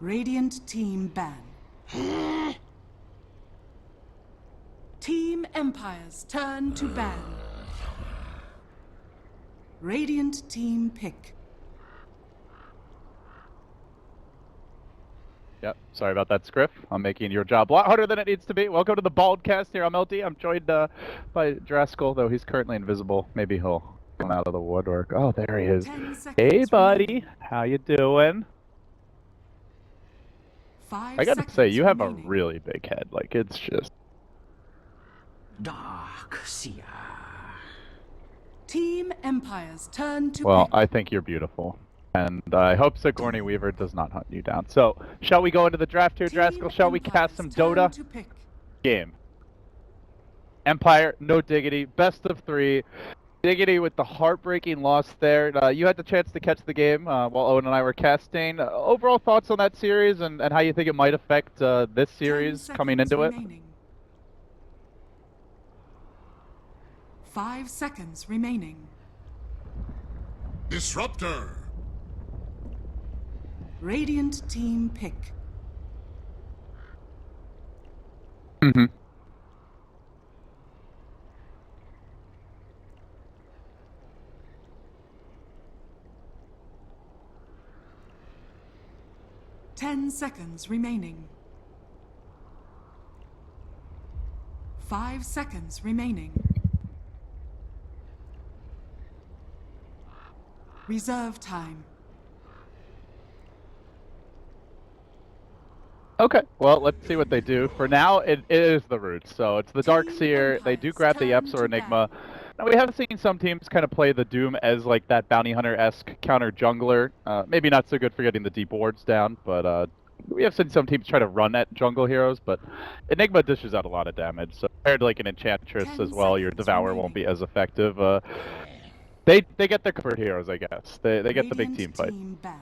Radiant team ban. Team Empire's turn to ban. Radiant team pick. Yep, sorry about that, Scriff. I'm making your job a lot harder than it needs to be. Welcome to the Baldcast here. I'm LD. I'm joined by Draskell, though he's currently invisible. Maybe he'll come out of the woodwork. Oh, there he is. 10 seconds Hey, buddy. remaining. How you doing? 5 I gotta seconds say, you have remaining. a really big head. Like, it's just... Dark Seer. Team Empire's turn to Well, pick. I think you're beautiful. And I hope Sigourney Weaver does not hunt you down. So, shall we go into the draft here, Team Draskell? Shall we cast Empire's some turn Dota? to pick. Game. Empire, no Diggity, best of 3. Diggity with the heartbreaking loss there. You had the chance to catch the game while Owen and I were casting. Overall thoughts on that series and how you think it might affect this 10 series coming seconds into remaining. 5 seconds remaining. Disruptor. Radiant team pick. Mm-hmm. Ten seconds remaining. 5 seconds remaining. Reserve time. Okay, well, let's see what they do. For now, it is the Roots, so it's the Dark Team Seer. They do Empire's grab the turn Eps to or Enigma. Now, we have seen some teams kind of play the Doom as like that Bounty Hunter-esque counter jungler. Maybe not so good for getting the deep wards down, but we have seen some teams try to run at jungle heroes, but Enigma dishes out a lot of damage. So compared to like an Enchantress 10 as well, your seconds Devour won't be remaining. as effective. They get the comfort heroes, I guess. They get the big Radiant team fight. Team ban.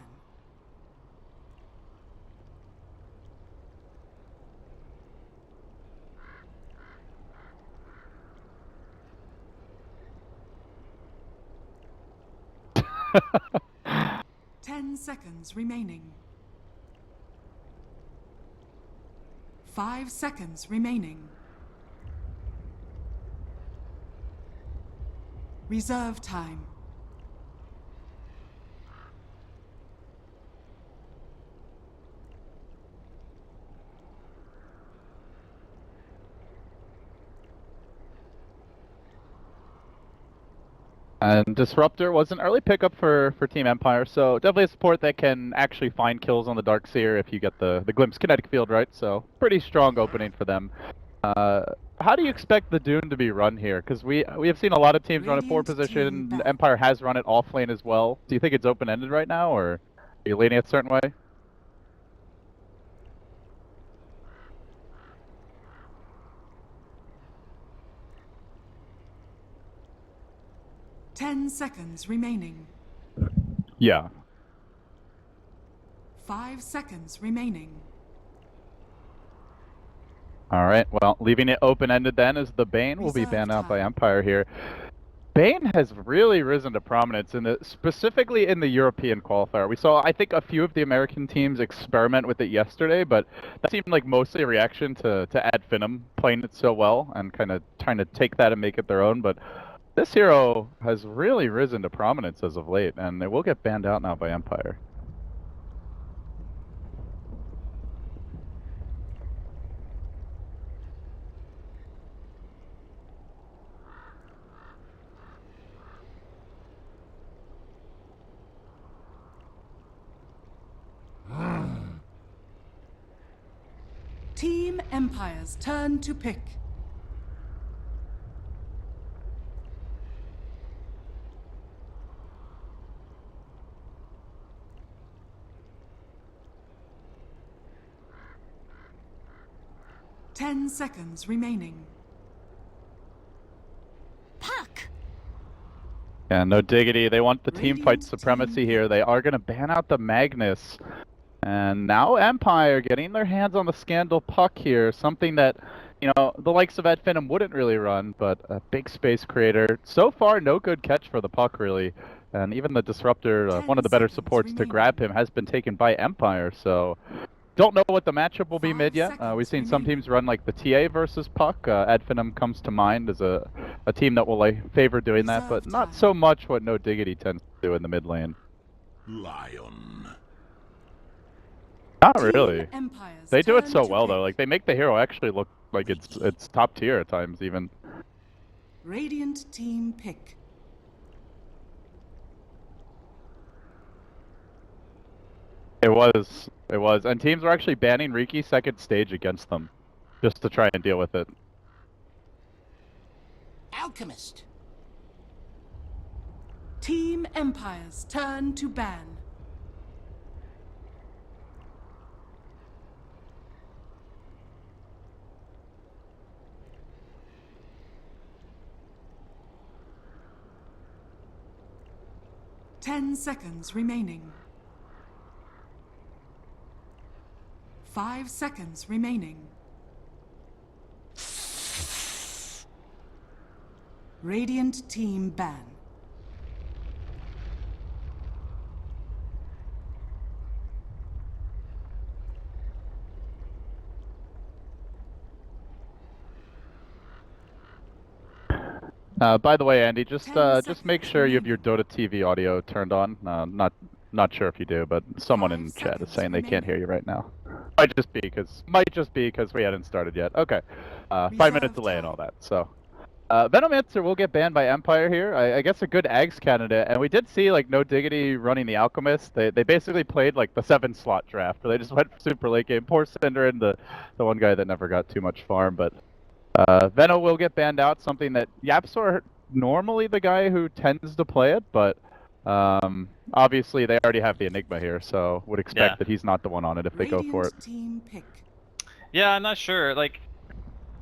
Ten seconds remaining. 5 seconds remaining. Reserve time. And Disruptor was an early pickup for Team Empire, so definitely a support that can actually find kills on the Dark Seer if you get the Glimpse kinetic field right, so pretty strong opening for them. How do you expect the Dune to be run here? Because we have seen a lot of teams run it forward Radiant team position, back. Empire has run it off lane as well. Do you think it's open-ended right now, or are you leaning a certain way? Ten seconds remaining. Yeah. 5 seconds remaining. Alright, well, leaving it open-ended then as the Bane will be Reserve banned out by time. Empire here. Bane has really risen to prominence specifically in the European qualifier. We saw, I think, a few of the American teams experiment with it yesterday, but that seemed like mostly a reaction to Ad Finum playing it so well and kind of trying to take that and make it their own. But this hero has really risen to prominence as of late, and it will get banned out now by Empire. Team Empire's turn to pick. Ten seconds remaining. Puck! Yeah, no diggity. They want the team fight Radiant supremacy team here. They are going to ban out the Magnus. And now Empire getting their hands on the Scandal Puck here. Something that, you know, the likes of Ad Finum wouldn't really run, but a big space creator. So far, no good catch for the Puck, really. And even the Disruptor, 10 one of the better seconds supports to remaining. grab him, has been taken by Empire, so... Don't know what the matchup will be 5 mid yet. seconds We've seen some remaining. teams run like the TA versus Puck. Adfinum comes to mind as a team that will favor doing that, Reserve but not time. so much what no Diggity tends to do in the mid lane. Lion. Not Team really. Empire's They do it turn so to well though. pick. Like they make the hero actually look like it's top tier at times even. Radiant team pick. It was, and teams were actually banning Riki second stage against them, just to try and deal with it. Alchemist. Team Empire's turn to ban. Ten seconds remaining. 5 seconds remaining. Radiant team ban. By the way, Andy, just 10 make seconds sure you have your remaining. Dota TV audio turned on. Not sure if you do, but someone 5 in chat is seconds saying they can't remaining. hear you right now. Might just be because we hadn't started yet. Okay, 5-minute Reserve delay and time. all that. So, Venomancer will get banned by Empire here. I guess a good Ags candidate, and we did see like no Diggity running the Alchemist. They basically played like the 7-slot draft, where they just went super late game. Poor Synderen, the one guy that never got too much farm, but. Veno will get banned out, something that Yapsor normally the guy who tends to play it, but obviously they already have the Enigma here, so would expect that he's not the one on it if they go for it. Radiant team pick. Yeah, I'm not sure. Like,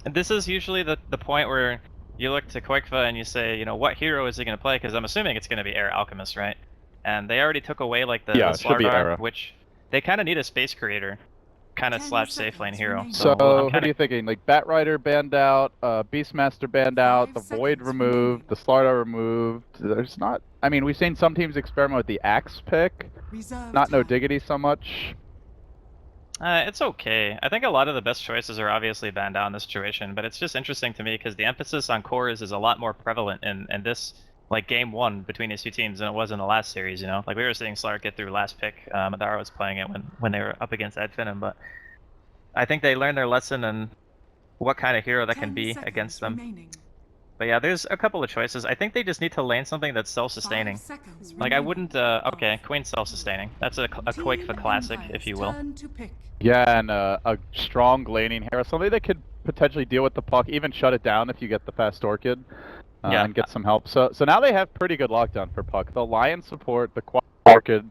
this is usually the point where you look to Qualifier and you say, you know, what hero is he going to play? Because I'm assuming it's going to be Air Alchemist, right? And they already took away like the it should be Slardar, Era. which they kind of need a space creator, kind of 10 slash safe lane seconds hero. remaining. So, I'm what kind are you thinking? Like Batrider banned out, Beastmaster banned out, 5 the Void seconds removed, remaining. the Slardar removed. There's not. I mean, we've seen some teams experiment with the Axe pick, Reserve not no time. Diggity so much. It's okay. I think a lot of the best choices are obviously banned out in this situation, but it's just interesting to me because the emphasis on cores is a lot more prevalent in this like game one between these two teams than it was in the last series. You know, like we were seeing Slark get through last pick. Madara was playing it when they were up against Adfinum, but I think they learned their lesson and what kind of hero that can 10 be seconds against them. remaining. But yeah, there's a couple of choices. I think they just need to lane something that's self-sustaining. 5 seconds Like I remaining. wouldn't. Okay, Queen's self-sustaining. That's a quick Team for classic, Empire's if you will. turn to pick. Yeah, and a strong laning hero, somebody that could potentially deal with the puck, even shut it down if you get the fast Orchid, Yeah. and get some help. So now they have pretty good lockdown for puck. The Lion support, the Quad Orchid,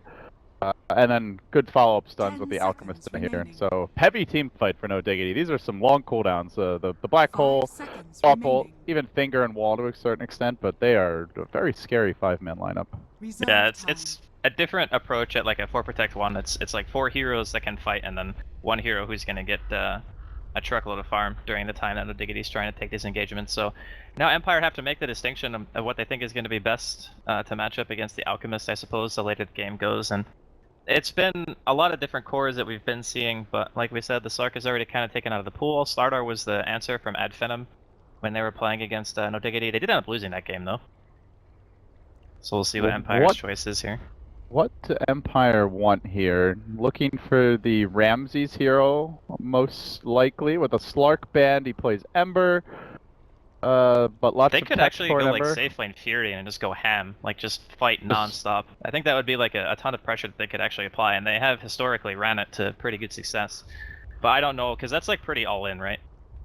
and then good follow-up stuns 10 with the Alchemist seconds in here. remaining. So heavy team fight for no Diggity. These are some long cooldowns. The Black 5 Hole, seconds Awful, remaining. even Finger and Wall to a certain extent, but they are a very scary 5-man lineup. Reserve Yeah, time. it's a different approach at like a 4 protect 1. It's like 4 heroes that can fight and then 1 hero who's gonna get a truckload of farm during the time that the Diggity's trying to take these engagements. So now Empire have to make the distinction of what they think is going to be best to match up against the Alchemist, I suppose, the later the game goes. And it's been a lot of different cores that we've been seeing, but like we said, the Slark is already kind of taken out of the pool. Slardar was the answer from Adfinum when they were playing against No Diggity. They did end up losing that game though. So we'll see what Empire's choice is here. What do Empire want here? Looking for the Ramses hero, most likely, with a Slark band. He plays Ember, but lots They of could tech actually for go an like Ember. safe lane Fury and just go ham, like just fight non-stop. I think that would be like a ton of pressure that they could actually apply, and they have historically ran it to pretty good success. But I don't know, because that's like pretty all-in, right?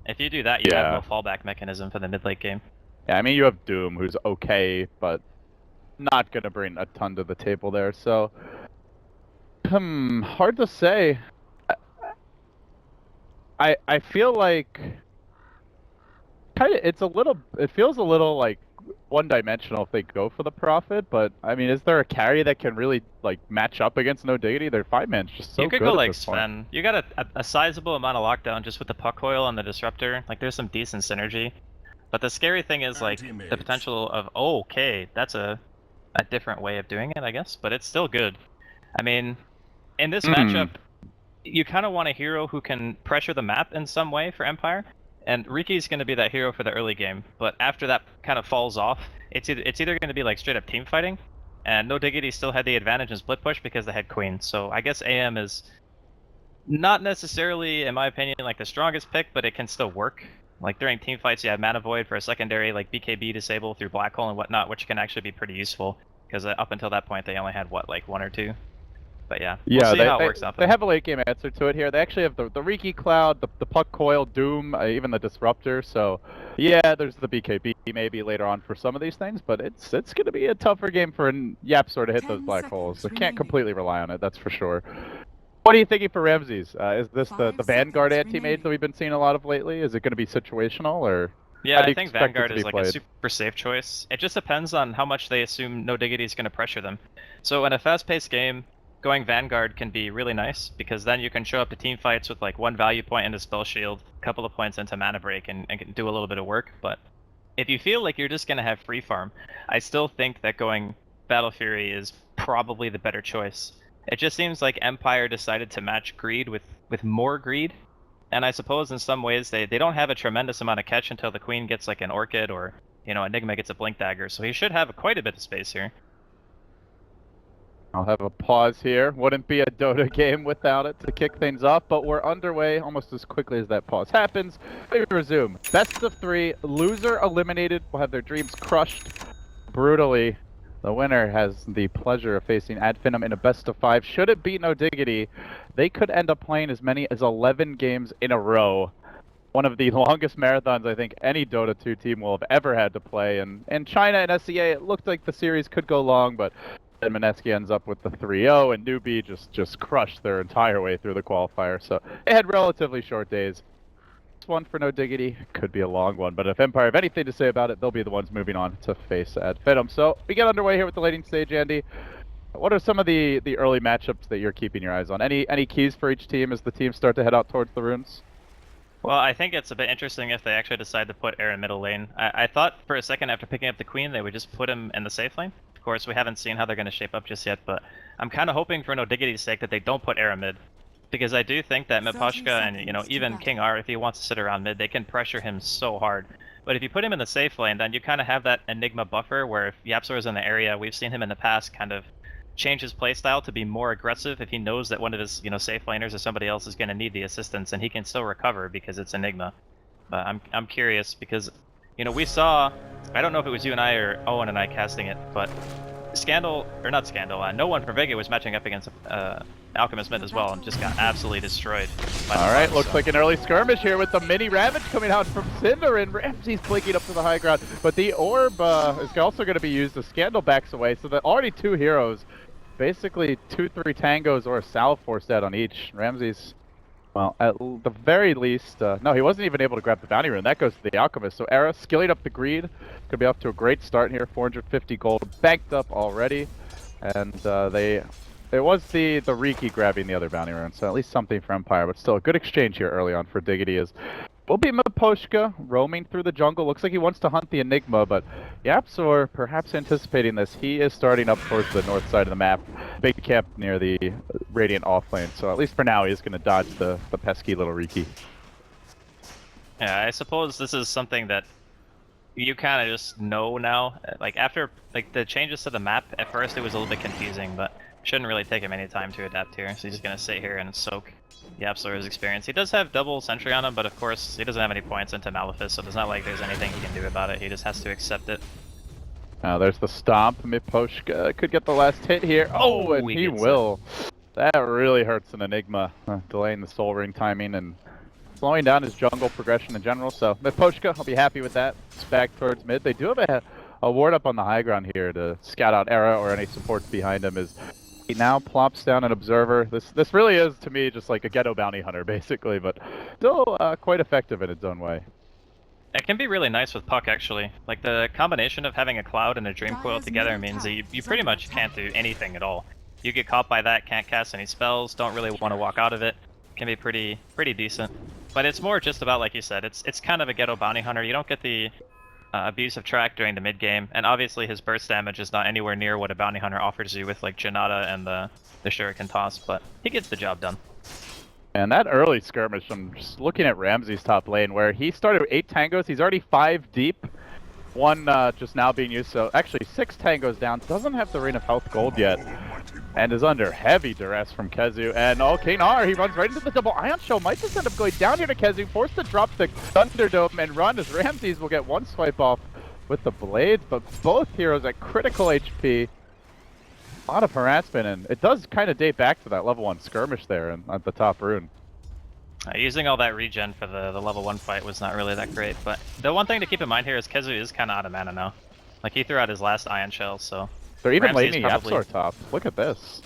If you do that, you have no fallback mechanism for the mid-late game. Yeah, I mean, you have Doom, who's okay, but not going to bring a ton to the table there, so... hard to say. I feel like... it feels a little, like, one-dimensional if they go for the Prophet, but, I mean, is there a carry that can really, like, match up against No Diggity? Their 5-man's just so good. You could go at like this point. Sven. You got a sizable amount of lockdown just with the Puck Coil and the Disruptor. Like, there's some decent synergy. But the scary thing is, like, the potential of, oh, okay, that's a a different way of doing it, I guess, but it's still good. I mean, in this matchup, you kind of want a hero who can pressure the map in some way for Empire, and Riki's going to be that hero for the early game, but after that kind of falls off, it's either going to be like straight up team fighting, and No Diggity still had the advantage in split push because they had Queen, so I guess AM is not necessarily, in my opinion, like the strongest pick, but it can still work. Like during team fights, you have Mana Void for a secondary, like BKB disable through Black Hole and whatnot, which can actually be pretty useful, because up until that point they only had, what, like 1 or 2? But yeah, we'll see how it works out. They have a late game answer to it here. They actually have the Riki Cloud, the Puck Coil, Doom, even the Disruptor. So yeah, there's the BKB maybe later on for some of these things, but it's going to be a tougher game for YapzOr to hit those black holes. So can't completely rely on it, that's for sure. What are you thinking for Ramses? Is this the Vanguard anti-mage that we've been seeing a lot of lately? Is it going to be situational, or? Yeah, I think Vanguard is like a super safe choice. It just depends on how much they assume No Diggity is going to pressure them. So in a fast-paced game, going Vanguard can be really nice, because then you can show up to team fights with like 1 value point into Spell Shield, a couple of points into Mana Break, and can do a little bit of work. But if you feel like you're just going to have free farm, I still think that going Battle Fury is probably the better choice. It just seems like Empire decided to match greed with more greed, and I suppose in some ways they don't have a tremendous amount of catch until the Queen gets like an Orchid, or Enigma gets a Blink Dagger, so he should have quite a bit of space here. I'll have a pause here. Wouldn't be a Dota game without it to kick things off, but we're underway almost as quickly as that pause happens. We resume. Best of 3, loser eliminated will have their dreams crushed brutally. The winner has the pleasure of facing Adfinum in a best of 5. Should it be No Diggity, they could end up playing as many as 11 games in a row. One of the longest marathons I think any Dota 2 team will have ever had to play. And in China and SEA, it looked like the series could go long, but then Mineski ends up with the 3-0, and Newbie just crushed their entire way through the qualifier. So they had relatively short days. This one for No Diggity could be a long one, but if Empire have anything to say about it, they'll be the ones moving on to face Adfinum. So we get underway here with the laning stage, Andy. What are some of the early matchups that you're keeping your eyes on? Any keys for each team as the teams start to head out towards the runes? Well, I think it's a bit interesting if they actually decide to put Air in middle lane. I thought for a second after picking up the Queen they would just put him in the safe lane. Of course, we haven't seen how they're going to shape up just yet, but I'm kind of hoping for No Diggity's sake that they don't put Air in mid. Because I do think that Miposhka and, even King R, if he wants to sit around mid, they can pressure him so hard. But if you put him in the safe lane, then you kind of have that Enigma buffer where if YapzOr is in the area, we've seen him in the past kind of change his playstyle to be more aggressive if he knows that one of his, safe laners or somebody else is going to need the assistance, and he can still recover because it's Enigma. But I'm curious because, we saw, I don't know if it was you and I or Owen and I casting it, but no one from Vega was matching up against Alchemist mid as well and just got absolutely destroyed. Alright, looks like an early skirmish here with the mini Ravage coming out from Cinder, and Ramsey's blinking up to the high ground. But the Orb is also going to be used as Scandal backs away, so that already 2 heroes, basically 2-3 tangos or a salve forced out on each. Ramsey's, well, at the very least, no, he wasn't even able to grab the bounty rune. That goes to the Alchemist. So Era skilling up the greed, could be off to a great start here. 450 gold banked up already, and it was the Riki grabbing the other bounty rune, so at least something for Empire, but still a good exchange here early on for Diggity. Is will be Miposhka roaming through the jungle. Looks like he wants to hunt the Enigma, but YapzOr perhaps anticipating this. He is starting up towards the north side of the map, big camp near the Radiant offlane. So at least for now, he's going to dodge the pesky little Riki. Yeah, I suppose this is something that you kind of just know now. Like after the changes to the map, at first it was a little bit confusing, but shouldn't really take him any time to adapt here. So he's just going to sit here and soak YapzOr's experience. He does have double sentry on him, but of course he doesn't have any points into Malefice, so it's not like there's anything he can do about it. He just has to accept it. Now there's the stomp. Miposhka could get the last hit here. Oh, and he will. That really hurts an Enigma, delaying the Soul Ring timing and slowing down his jungle progression in general. So Miposhka, I'll be happy with that. It's back towards mid. They do have a ward up on the high ground here to scout out Era or any supports behind him. As he now plops down an observer. This really is, to me, just like a ghetto bounty hunter, basically, but still quite effective in its own way. It can be really nice with Puck, actually. Like, the combination of having a Cloud and a Dream Coil together means that you pretty much can't do anything at all. You get caught by that, can't cast any spells, don't really want to walk out of it. Can be pretty decent. But it's more just about, like you said, it's kind of a ghetto bounty hunter. You don't get the abuse of track during the mid game, and obviously his burst damage is not anywhere near what a bounty hunter offers you with like Janata and the shuriken toss, but he gets the job done. And that early skirmish, I'm just looking at Ramsey's top lane, where he started with 8 tangos, he's already 5 deep. One just now being used, so actually 6 tangos down, doesn't have the Ring of Health gold yet, and is under heavy duress from Kezu. And Kanar, he runs right into the double Ion Shell, might just end up going down here to Kezu, forced to drop the Thunderdome and run as Ramses will get one swipe off with the blades, but both heroes at critical HP. A lot of harassment, and it does kind of date back to that level 1 skirmish there at the top rune. Using all that regen for the level 1 fight was not really that great, but the one thing to keep in mind here is Kezu is kind of out of mana now. Like, he threw out his last Ion Shell, so... They're even Ramsey's laning probably... Yapzor top. Look at this.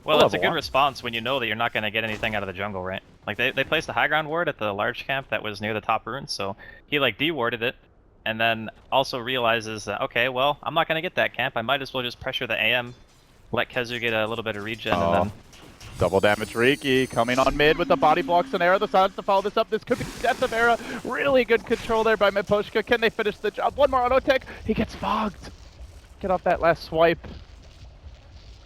Well, it's a good 1. response when you know that you're not going to get anything out of the jungle, right? Like, they placed a high ground ward at the large camp that was near the top rune, so he, like, de-warded it, and then also realizes that, okay, well, I'm not going to get that camp, I might as well just pressure the AM, let Kezu get a little bit of regen, and then... Double damage Riki coming on mid with the body blocks and Era. The silence to follow this up. This could be death of Era. Really good control there by Miposhka. Can they finish the job? One more auto tech. He gets fogged. Get off that last swipe.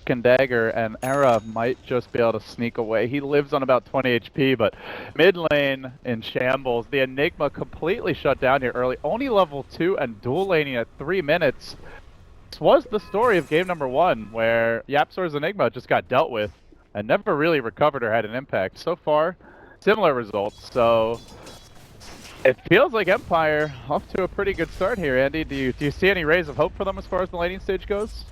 Can dagger, and Era might just be able to sneak away. He lives on about 20 HP, but mid lane in shambles. The Enigma completely shut down here early. Only level 2 and dual laning at 3 minutes. This was the story of game number 1, where Yapzor's Enigma just got dealt with and never really recovered or had an impact. So far, similar results, so it feels like Empire off to a pretty good start here. Andy, do you see any rays of hope for them as far as the laning stage goes?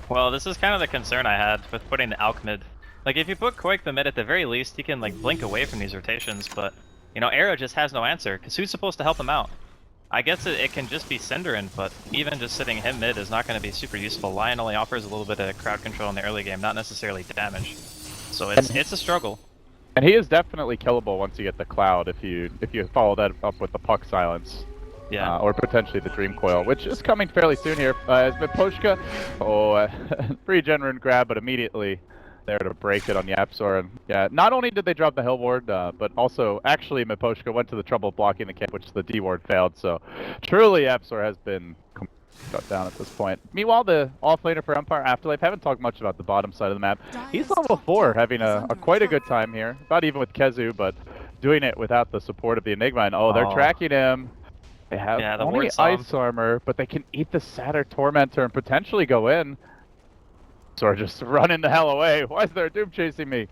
Well, this is kind of the concern I had with putting the Alch mid. Like, if you put Quake the mid, at the very least, he can, like, blink away from these rotations, but, you know, Era just has no answer, because who's supposed to help him out? I guess it can just be Cinderin, but even just sitting him mid is not going to be super useful. Lion only offers a little bit of crowd control in the early game, not necessarily damage. So it's a struggle. And he is definitely killable once you get the Cloud, if you follow that up with the Puck Silence. Yeah. Or potentially the Dream Coil, which is coming fairly soon here. As Miposhka, free gen rune grab, but immediately there to break it on Yapzor. And yeah, not only did they drop the Hill Ward, but also actually Miposhka went to the trouble of blocking the camp, which the D Ward failed. So truly Yapzor has been shut down at this point. Meanwhile, the offlaner for Empire Afterlife, haven't talked much about the bottom side of the map. He's level 4, having a quite a good time here. About even with Kezu, but doing it without the support of the Enigma. And they're tracking him. They have only ice armor, but they can eat the Satyr Tormentor and potentially go in. Or just running the hell away. Why is there a Doom chasing me?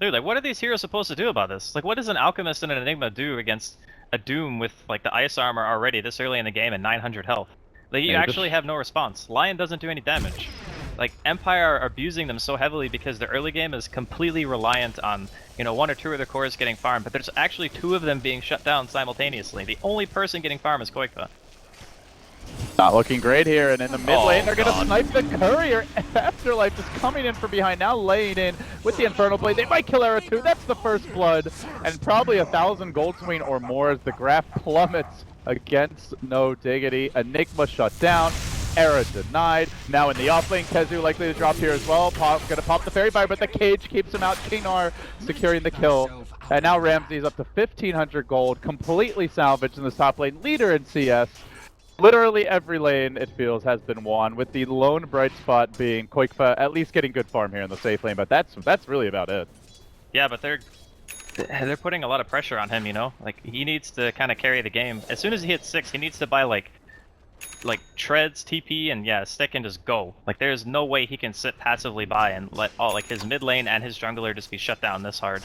Dude, like, what are these heroes supposed to do about this? Like, what does an Alchemist and an Enigma do against a Doom with, like, the ice armor already this early in the game and 900 health? Like, you actually have no response. Lion doesn't do any damage. Like, Empire are abusing them so heavily because their early game is completely reliant on, you know, 1 or 2 of their cores getting farmed, but there's actually 2 of them being shut down simultaneously. The only person getting farm is Koikva. Not looking great here, and in the mid lane, they're gonna snipe the courier. Afterlife is coming in from behind, now laying in with the Infernal Blade. They might kill Era too. That's the first blood, and probably 1,000 gold swing or more as the graph plummets against no Diggity. Enigma shut down. Era denied. Now in the offlane, Kezu likely to drop here as well. Gonna pop the Fairy Fire, but the cage keeps him out. Kinar securing the kill. And now Ramsey's up to 1,500 gold, completely salvaged in this top lane. Leader in CS. Literally every lane, it feels, has been won, with the lone bright spot being Koikva at least getting good farm here in the safe lane, but that's really about it. Yeah, but they're putting a lot of pressure on him, you know? Like, he needs to kind of carry the game. As soon as he hits 6, he needs to buy, like treads, TP, and yeah, stick and just go. Like, there's no way he can sit passively by and let his mid lane and his jungler just be shut down this hard.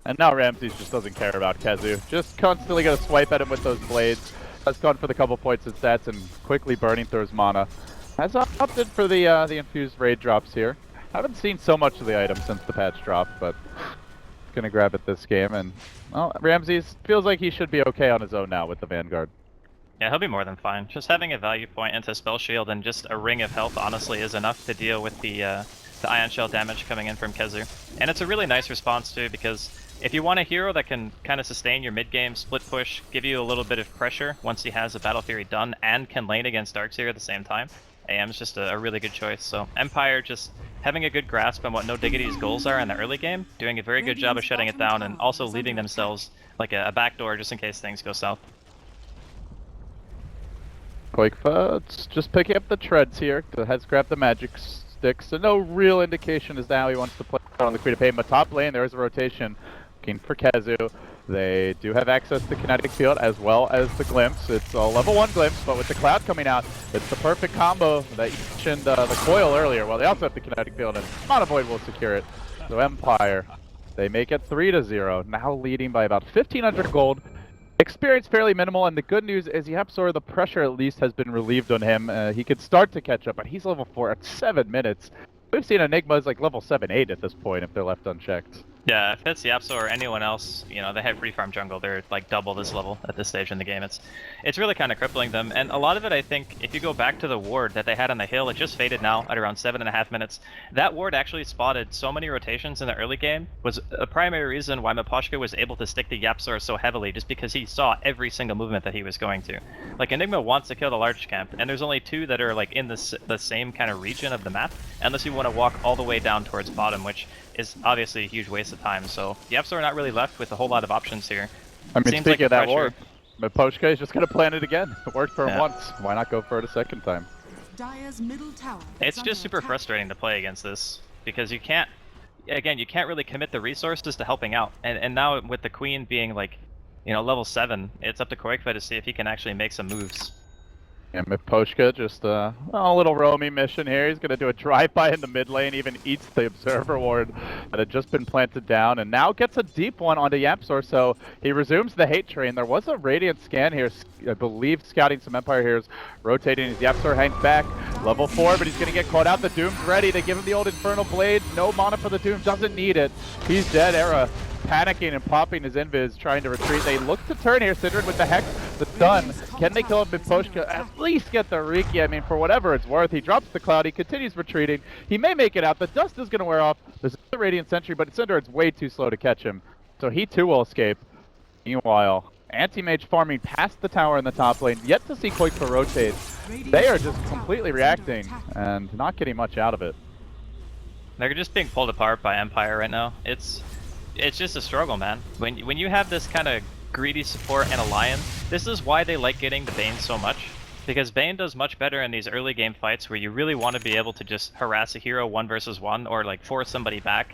And now Ramses just doesn't care about Kezu. Just constantly gonna swipe at him with those blades. Has gone for the couple points of stats and quickly burning through his mana. Has opted for the infused raid drops here. Haven't seen so much of the item since the patch dropped, but gonna grab it this game. And well, Ramses feels like he should be okay on his own now with the Vanguard. Yeah, he'll be more than fine. Just having a value point into Spell Shield and just a ring of health honestly is enough to deal with the Ion Shell damage coming in from Kezu. And it's a really nice response too, because if you want a hero that can kind of sustain your mid-game split push, give you a little bit of pressure once he has a Battle Fury done, and can lane against Darkseer at the same time, AM is just a really good choice. So Empire just having a good grasp on what No Diggity's goals are in the early game, doing a very good job of shutting it down, and also leaving themselves like a backdoor just in case things go south. Quakefa just picking up the treads here. Has grabbed the magic stick, so no real indication as to how he wants to play on the Queen of Pain. But top lane, there is a rotation. Looking for Kazu. They do have access to Kinetic Field as well as the Glimpse. It's a level 1 Glimpse, but with the Cloud coming out, it's the perfect combo that you mentioned the Coil earlier. Well, they also have the Kinetic Field, and Monovoid will secure it. So Empire, they make it 3-0, now leading by about 1,500 gold. Experience fairly minimal, and the good news is YapzOr, the pressure at least has been relieved on him. He could start to catch up, but he's level 4 at 7 minutes. We've seen Enigmas like level 7-8 at this point if they're left unchecked. Yeah, if it's YapzOr or anyone else, you know, they have free farm jungle, they're like double this level at this stage in the game. It's really kind of crippling them, and a lot of it, I think, if you go back to the ward that they had on the hill, it just faded now at around 7.5 minutes. That ward actually spotted so many rotations in the early game, was a primary reason why Miposhka was able to stick to YapzOr so heavily, just because he saw every single movement that he was going to. Like, Enigma wants to kill the large camp, and there's only 2 that are like in the same kind of region of the map, unless you want to walk all the way down towards bottom, which is obviously a huge waste of time. So YapzOr are not really left with a whole lot of options here. I mean, Seems speaking like of that pressure... ward, Miposhka is just going to plan it again. It worked for him once. Why not go for it a second time? Dire's middle tower It's is just super under attack. frustrating to play against this, because you can't, again, you can't really commit the resources to helping out. And now with the Queen being like, you know, level 7, it's up to Quakefa to see if he can actually make some moves. And Miposhka just a little roamy mission here. He's going to do a drive-by in the mid lane, even eats the Observer Ward that had just been planted down, and now gets a deep one onto YapzOr, so he resumes the hate train. There was a Radiant scan here, I believe, scouting some Empire heroes, rotating as YapzOr hangs back. Level 4, but he's going to get caught out. The Doom's ready to give him the old Infernal Blade. No mana for the Doom, doesn't need it. He's dead. Era panicking and popping his invis, trying to retreat. They look to turn here. Sidrid with the Hex, the stun. Can they kill him? Miposhka at least get the Riki. I mean, for whatever it's worth, he drops the Cloud. He continues retreating. He may make it out. The dust is going to wear off. There's a Radiant Sentry, but Cinder's way too slow to catch him. So he too will escape. Meanwhile, Anti-Mage farming past the tower in the top lane. Yet to see Quakefa rotate. They are just completely reacting and not getting much out of it. They're just being pulled apart by Empire right now. It's just a struggle, man. When you have this kind of greedy support and a Lion, this is why they like getting the Bane so much. Because Bane does much better in these early game fights where you really want to be able to just harass a hero 1 versus 1 or like force somebody back.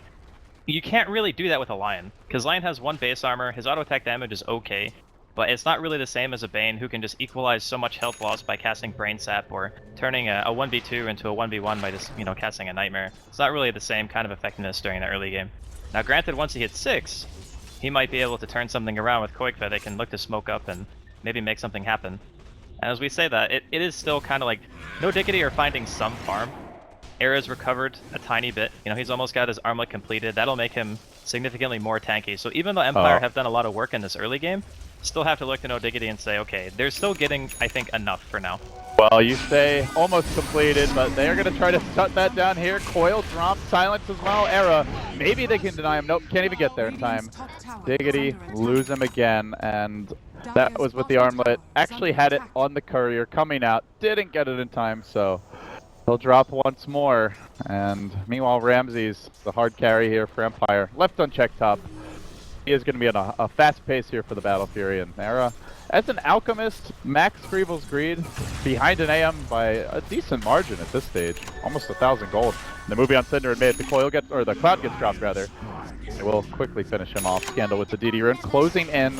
You can't really do that with a Lion, because Lion has 1 base armor, his auto attack damage is okay, but it's not really the same as a Bane who can just equalize so much health loss by casting Brain Sap or turning a 1v2 into a 1v1 by just, you know, casting a Nightmare. It's not really the same kind of effectiveness during the early game. Now granted, once he hits 6, he might be able to turn something around with Quakefa. They can look to smoke up and maybe make something happen. And as we say that, it is still kind of like, no Diggity are finding some farm. Era's recovered a tiny bit. You know, he's almost got his armlet completed. That'll make him significantly more tanky. So even though Empire have done a lot of work in this early game, still have to look to no Diggity and say, okay, they're still getting, I think, enough for now. Well, you say almost completed, but they are going to try to shut that down here. Coil drops, silence as well. Era, maybe they can deny him. Nope, can't even get there in time. Diggity, lose him again, and that was with the armlet. Actually had it on the courier coming out, didn't get it in time, so he'll drop once more. And meanwhile, Ramses, the hard carry here for Empire, left unchecked top. He is going to be on a fast pace here for the Battle Fury, and Era, as an Alchemist, Max Greevil's Greed behind an AM by a decent margin at this stage, almost 1,000 gold. And the movie on Cinder and made the Coil gets, or the Cloud gets dropped rather. They will quickly finish him off. Scandal with the DD rune, closing in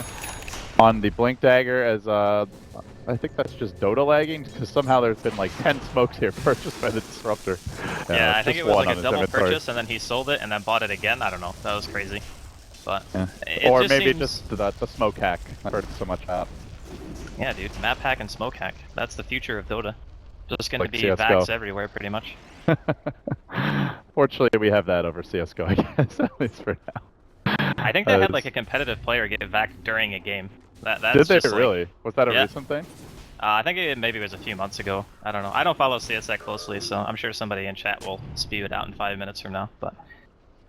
on the Blink Dagger as I think that's just Dota lagging, because somehow there's been like 10 smokes here purchased by the Disruptor. Yeah, I think it was like a double purchase and then he sold it and then bought it again. I don't know, that was crazy. But or just maybe just the smoke hack. I've heard so much about. Yeah, dude, map hack and smoke hack. That's the future of Dota. Just gonna like be CS:GO. vax everywhere, pretty much. Fortunately, we have that over CS:GO, I guess, at least for now. I think they had like a competitive player get vaxxed during a game. That's Did they just, really? Like, was that a recent thing? I think maybe it was a few months ago. I don't know. I don't follow CS that closely, so I'm sure somebody in chat will spew it out in 5 minutes from now. But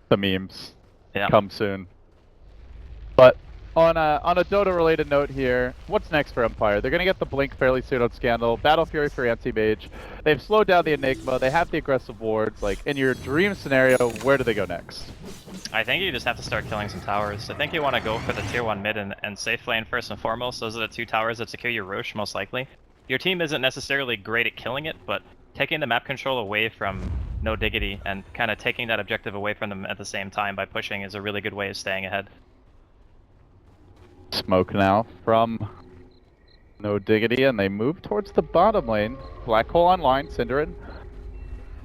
the memes come soon. But on a Dota-related note here, what's next for Empire? They're going to get the Blink fairly soon on Scandal, Battle Fury for Anti-Mage. They've slowed down the Enigma, they have the aggressive wards. Like, in your dream scenario, where do they go next? I think you just have to start killing some towers. I think you want to go for the tier 1 mid and safe lane first and foremost. Those are the 2 towers that secure your Roche, most likely. your team isn't necessarily great at killing it, but taking the map control away from no Diggity and kind of taking that objective away from them at the same time by pushing is a really good way of staying ahead. Smoke now from no Diggity, and they move towards the bottom lane. Black hole online, Cinderin.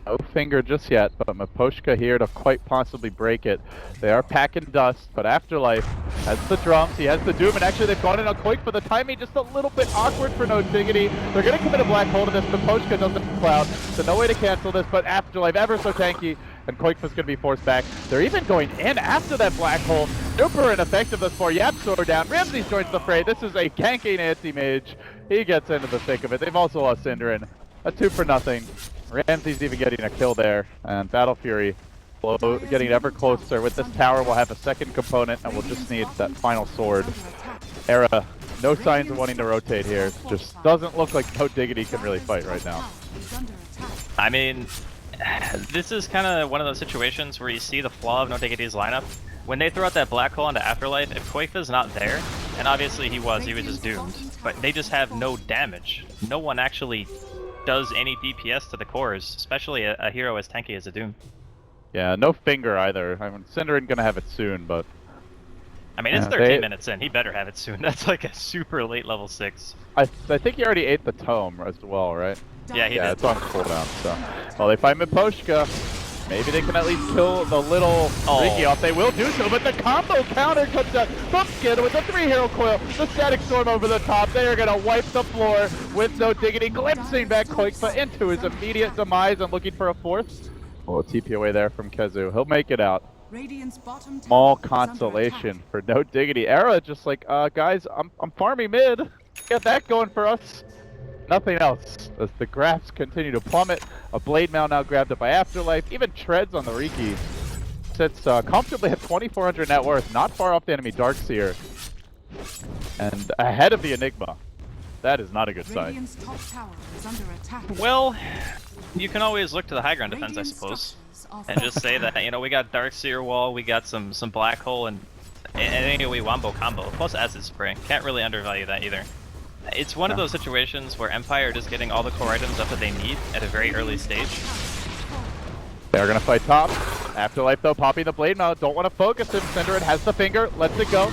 No finger just yet, but Miposhka here to quite possibly break it. They are packing dust, but Afterlife has the drums, he has the Doom, and actually they've gone in on Quake, but the timing just a little bit awkward for no Diggity. They're going to commit a black hole to this. Miposhka doesn't cloud, so no way to cancel this, but Afterlife ever so tanky, and Quake was going to be forced back. They're even going in after that black hole. Super ineffective thus far. Yapsor down. Ramses joins the fray. This is a ganking anti-mage. He gets into the thick of it. They've also lost Cinderin. A 2 for nothing. Ramses even getting a kill there, and Battle Fury getting ever closer. With this tower, we'll have a second component, and we'll just need that final sword. Era, no signs of wanting to rotate here. Just doesn't look like no Diggity can really fight right now. I mean, this is kind of one of those situations where you see the flaw of no Diggity's lineup. When they throw out that black hole into Afterlife, if Quake's not there, and obviously he was just doomed, but they just have no damage. No one actually does any DPS to the cores, especially a hero as tanky as a Doom. Yeah, no finger either. I mean, Cinderin gonna have it soon, but... I mean, it's 13 minutes in. He better have it soon. That's like a super late level 6. I think he already ate the tome as well, right? Yeah, he did. It's on cooldown, so... Well, they find Miposhka. Maybe they can at least kill the little Riki off. They will do so, but the combo counter comes out from Skid with a 3-hero coil. The Static Storm over the top. They are going to wipe the floor with no Diggity, glimpsing back Quakefa into his immediate demise and looking for a 4th. Oh, TP away there from Kezu. He'll make it out. Small consolation for no Diggity. Era just like, guys, I'm farming mid. Get that going for us. Nothing else, as the graphs continue to plummet. A Blade Mail now grabbed up by Afterlife. Even Treads on the Riki sits comfortably at 2,400 net worth, not far off the enemy Darkseer. And ahead of the Enigma. That is not a good sign. Well, you can always look to the high ground defense, I suppose, and just say that, you know, we got Darkseer wall, we got some Black Hole, and anyway Wombo combo, plus Acid Spray. Can't really undervalue that either. It's one of those situations where Empire is just getting all the core items up that they need at a very early stage. They're going to fight top. Afterlife, though, popping the Blade Mail. Don't want to focus him. Cinderin has the finger, lets it go.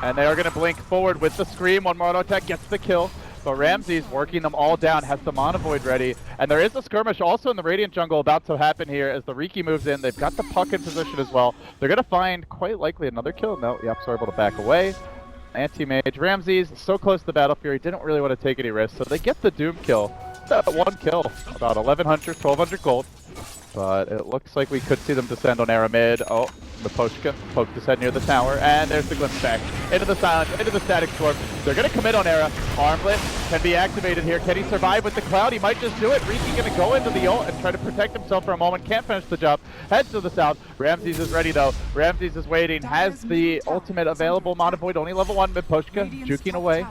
And they are going to blink forward with the Scream. One more auto attack gets the kill. But Ramses working them all down, has the Mana Void ready. And there is a skirmish also in the Radiant jungle about to happen here as the Riki moves in. They've got the puck in position as well. They're going to find quite likely another kill. No, Yapsor able to back away. Anti-mage. Ramses so close to Battle Fury, didn't really want to take any risks, so they get the Doom kill. That one kill, about 1,100, 1,200 gold. But it looks like we could see them descend on Aramid. Oh, Miposhka poked his head near the tower, and there's the glimpse back. Into the silence, into the Static Storm. They're going to commit on Era. Armlet can be activated here. Can he survive with the cloud? He might just do it. Riki going to go into the ult and try to protect himself for a moment. Can't finish the job. Heads to the south. Ramses is ready though. Ramses is waiting. Has the ultimate available. Mana Void only level 1. Miposhka juking away.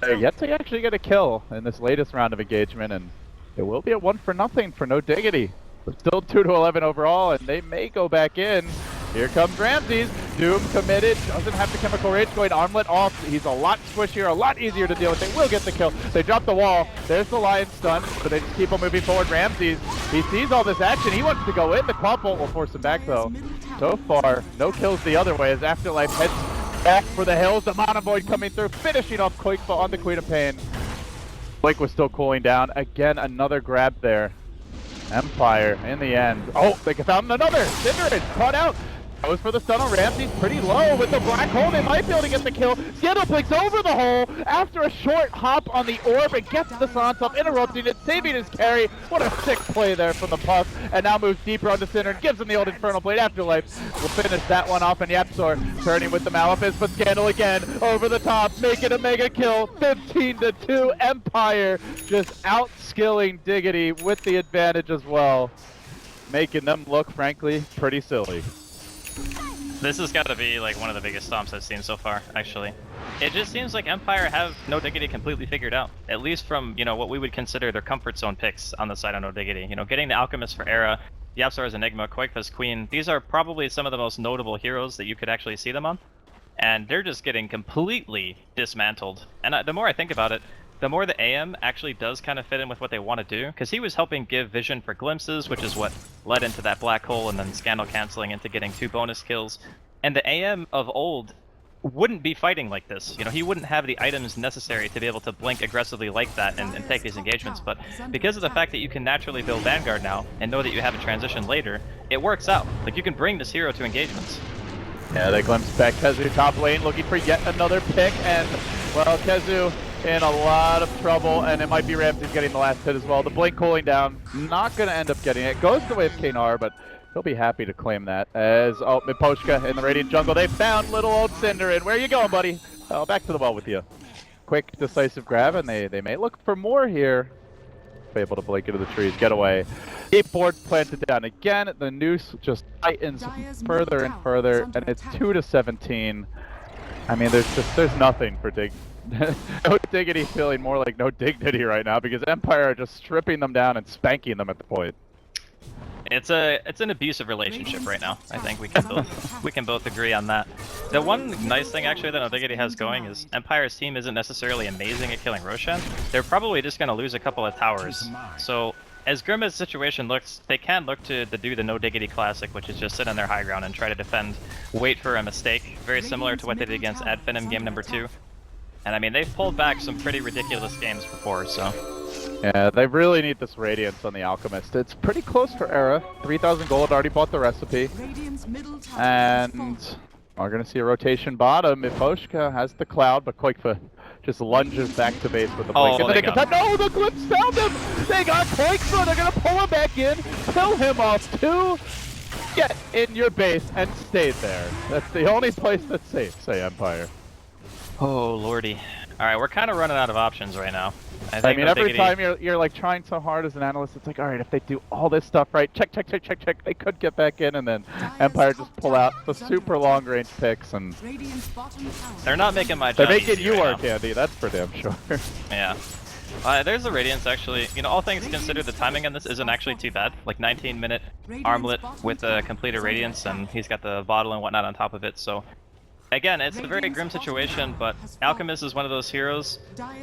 They're yet to actually get a kill in this latest round of engagement, and it will be a 1-for-0 for no Diggity. But still 2-11 overall, and they may go back in. Here comes Ramses. Doom committed. Doesn't have the Chemical Rage going. Armlet off. He's a lot squishier, a lot easier to deal with. They will get the kill. They drop the wall. There's the Lion stun, but they just keep on moving forward. Ramses, he sees all this action. He wants to go in. The Quad Bolt will force him back, though. So far, no kills the other way as Afterlife heads back for the hills. The Mana Void coming through, finishing off Quakefa on the Queen of Pain. Blake was still cooling down. Again, another grab there. Empire in the end. Oh, they found another. Cinderin caught out. Goes for the stun on Ramses, pretty low with the black hole. They might be able to get the kill. Scandal blinks over the hole after a short hop on the orb and gets the silence up, interrupting it, saving his carry. What a sick play there from the Puff. And now moves deeper onto Center and gives him the old Infernal Blade. Afterlife will finish that one off, and Yapsor turning with the Malefice, but Scandal again over the top, making a mega kill. 15-2. Empire just outskilling Diggity with the advantage as well, making them look, frankly, pretty silly. This has got to be like one of the biggest stomps I've seen so far, actually. It just seems like Empire have no Diggity completely figured out, at least from, you know, what we would consider their comfort zone picks on the side of no Diggity. You know, getting the Alchemist for Era, Yapsor's Enigma, Quakefa's Queen, these are probably some of the most notable heroes that you could actually see them on. And they're just getting completely dismantled. And the more I think about it, the more the AM actually does kind of fit in with what they want to do, because he was helping give vision for glimpses, which is what led into that black hole and then Scandal canceling into getting 2 bonus kills. And the AM of old wouldn't be fighting like this. You know, he wouldn't have the items necessary to be able to blink aggressively like that and take these engagements, but because of the fact that you can naturally build Vanguard now and know that you have a transition later, it works out. Like, you can bring this hero to engagements. Yeah, they glimpse back Kezu top lane looking for yet another pick, and, well, Kezu in a lot of trouble, and it might be Ramsey getting the last hit as well. The blink cooling down, not going to end up getting it. Goes the way of Kanar, but he'll be happy to claim that. As, oh, Miposhka in the Radiant jungle, they found little old Cinder, and where are you going, buddy? Oh, back to the wall with you. Quick, decisive grab, and they may look for more here. Able to blink into the trees, get away. Deep board planted down again. The noose just tightens further and further, and it's 2-17. I mean, there's nothing for Dig. No Diggity, feeling more like no dignity right now because Empire are just stripping them down and spanking them at the point. It's an abusive relationship right now. I think we can both agree on that. The one nice thing actually that Diggity has going is Empire's team isn't necessarily amazing at killing Roshan. They're probably just going to lose a couple of towers. So as grim as the situation looks, they can look to do the no Diggity classic, which is just sit on their high ground and try to defend, wait for a mistake. Very similar to what they did against Adfin in game number 2. And I mean, they've pulled back some pretty ridiculous games before, so. Yeah, they really need this Radiance on the Alchemist. It's pretty close for Era. 3,000 gold, already bought the recipe. And we're going to see a rotation bottom. Miposhka has the Cloud, but Koikfa just lunges back to base with the blink. Oh, and then no, the Glimpse found him! They got Koikfa! They're going to pull him back in, kill him off too! Get in your base and stay there. That's the only place that's safe, say Empire. Oh, lordy. Alright, we're kind of running out of options right now. I mean, every time you're like trying so hard as an analyst, it's like, all right, if they do all this stuff right, check, they could get back in, and then Empire just pull out the super long range picks, and they're not making my job. They're making you work, Andy. That's for damn sure. Yeah. There's the Radiance actually. You know, all things considered, the timing on this isn't actually too bad. Like 19-minute armlet with a completed Radiance, and he's got the bottle and whatnot on top of it. So. Again, it's a very grim situation, but Alchemist is one of those heroes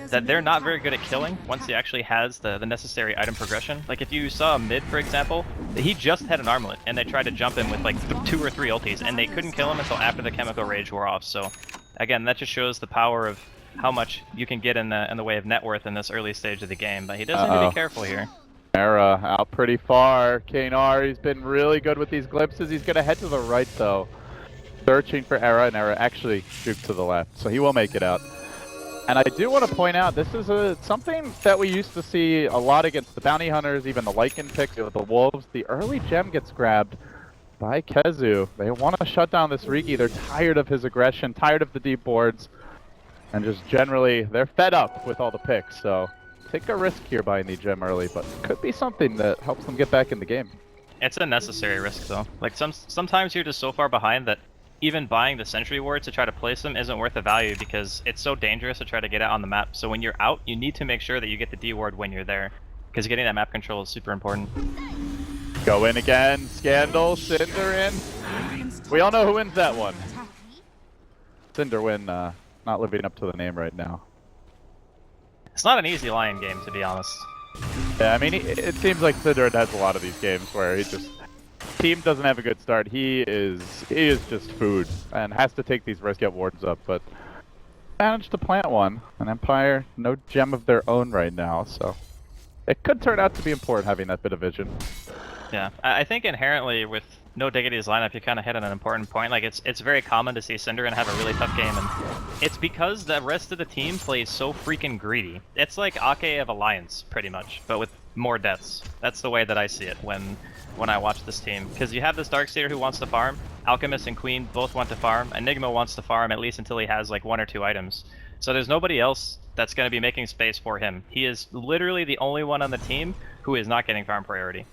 that they're not very good at killing once he actually has the necessary item progression. Like if you saw mid, for example, he just had an armlet and they tried to jump him with like 2 or 3 ultis and they couldn't kill him until after the chemical rage wore off. So again, that just shows the power of how much you can get in the way of net worth in this early stage of the game, but he does need to be careful here. Era out pretty far. Kanar, he's been really good with these glimpses. He's going to head to the right though. Searching for Era, and Era actually juked to the left, so he will make it out. And I do want to point out, this is something that we used to see a lot against the Bounty Hunters, even the Lycan picks with the Wolves. The early gem gets grabbed by Kezu. They want to shut down this Riki. They're tired of his aggression, tired of the deep boards, and just generally, they're fed up with all the picks. So take a risk here buying the gem early, but could be something that helps them get back in the game. It's a necessary risk though. Like sometimes you're just so far behind that even buying the sentry wards to try to place them isn't worth the value because it's so dangerous to try to get out on the map. So when you're out, you need to make sure that you get the D ward when you're there, because getting that map control is super important. Go in again, Scandal, Cinder in. We all know who wins that one. Cinder win, not living up to the name right now. It's not an easy Lion game, to be honest. Yeah, I mean, it seems like Cinder has a lot of these games where he just... Team doesn't have a good start. He is just food and has to take these risks, get wards up, but managed to plant one. An Empire, no gem of their own right now, so it could turn out to be important having that bit of vision. Yeah, I think inherently with no Diggity's lineup, you kind of hit on an important point. Like it's very common to see Cinder and have a really tough game, and it's because the rest of the team plays so freaking greedy. It's like Ake of Alliance, pretty much, but with more deaths. That's the way that I see it when I watch this team, because you have this Darkseer who wants to farm, Alchemist and Queen both want to farm, Enigma wants to farm at least until he has like 1 or 2 items. So there's nobody else that's going to be making space for him. He is literally the only one on the team who is not getting farm priority.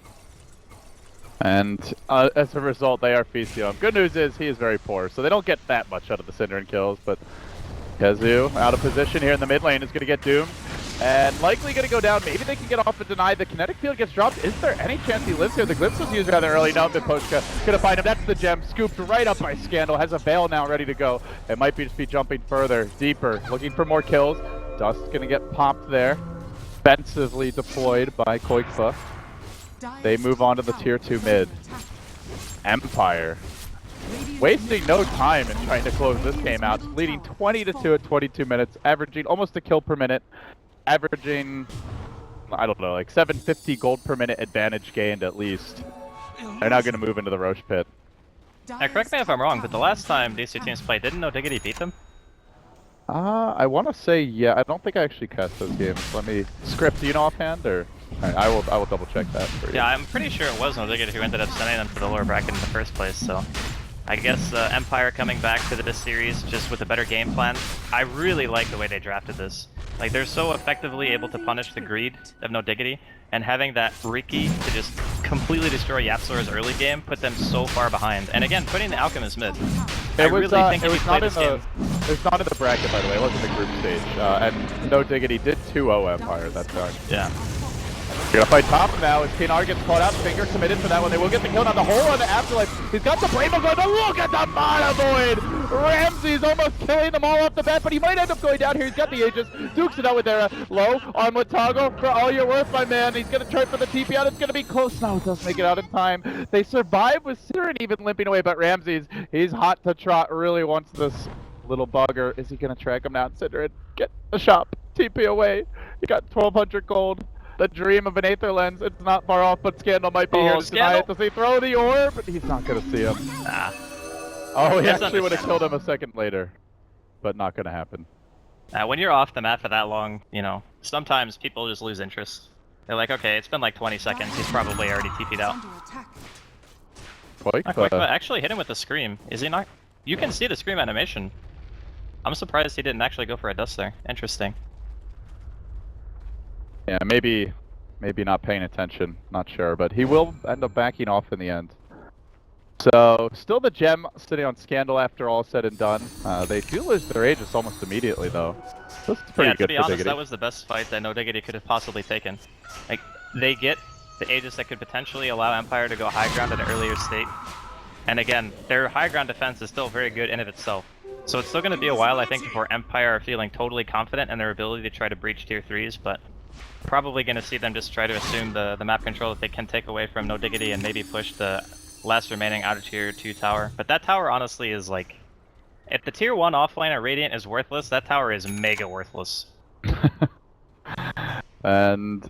And as a result, they are feasting on him. Good news is he is very poor, so they don't get that much out of the Cinder and kills, but Kezu out of position here in the mid lane is going to get doomed. And likely going to go down. Maybe they can get off and deny. The kinetic field gets dropped. Is there any chance he lives here? The glimpse was used rather early. No, Miposhka going to find him. That's the gem. Scooped right up by Scandal. Has a veil now ready to go. It might be just be jumping further, deeper, looking for more kills. Dust gonna get popped there. Defensively deployed by Koikfa. They move on to the tier 2 mid. Empire wasting no time in trying to close this game out, leading 20-2 at 22 minutes, averaging almost a kill per minute, averaging, I don't know, like 750 gold per minute advantage gained at least. They're now going to move into the Roche pit. Now, correct me if I'm wrong, but the last time these two teams played, didn't Diggity beat them? I want to say, yeah, I don't think I actually cast those games. Let me, Script, do you know offhand, or? All right, I will double check that for you. Yeah, I'm pretty sure it was Diggity who ended up sending them for the lower bracket in the first place, so I guess Empire coming back to this series just with a better game plan. I really like the way they drafted this. Like, they're so effectively able to punish the greed of Diggity, and having that Riki to just completely destroy Yapzor's early game put them so far behind. And again, putting the Alchemist mid. It was not in the bracket, by the way. It wasn't the group stage. And Diggity did 2-0 Empire that time. Yeah. You're gonna fight top now as Kinar gets caught out. Finger committed for that one. They will get the kill. Now the hole on the Afterlife. He's got the Playbook going, but look at the Mana Void! Ramsey's almost killing them all off the bat, but he might end up going down here. He's got the Aegis. Dukes it out with Era. Low on with Toggle for all you're worth, my man. He's gonna try for the TP out. It's gonna be close. No, it doesn't make it out in time. They survive with Siren even limping away, but he's hot to trot. Really wants this little bugger. Is he gonna track him down? Siren, get the shop. TP away. He got 1,200 gold. The dream of an Aether Lens, it's not far off, but Scandal might be here to deny it. Does he throw the orb? He's not going to see him. Nah. Oh, he actually would have killed him a second later. But not going to happen. When you're off the map for that long, you know, sometimes people just lose interest. They're like, okay, it's been like 20 seconds, he's probably already TP'd out. Actually hit him with the Scream. Is he not? You can see the Scream animation. I'm surprised he didn't actually go for a Dust there. Interesting. Yeah, maybe not paying attention, not sure, but he will end up backing off in the end. So, still the gem sitting on Scandal after all said and done. They do lose their Aegis almost immediately, though. This is pretty good for Diggity. To be honest, that was the best fight that Diggity could have possibly taken. Like, they get the Aegis that could potentially allow Empire to go high ground at an earlier state. And again, their high ground defense is still very good in of itself. So it's still going to be a while, I think, before Empire are feeling totally confident in their ability to try to breach tier 3s, but probably going to see them just try to assume the map control that they can take away from Diggity and maybe push the last remaining outer tier 2 tower. But that tower honestly is like, if the tier 1 offlane at Radiant is worthless, that tower is mega worthless. And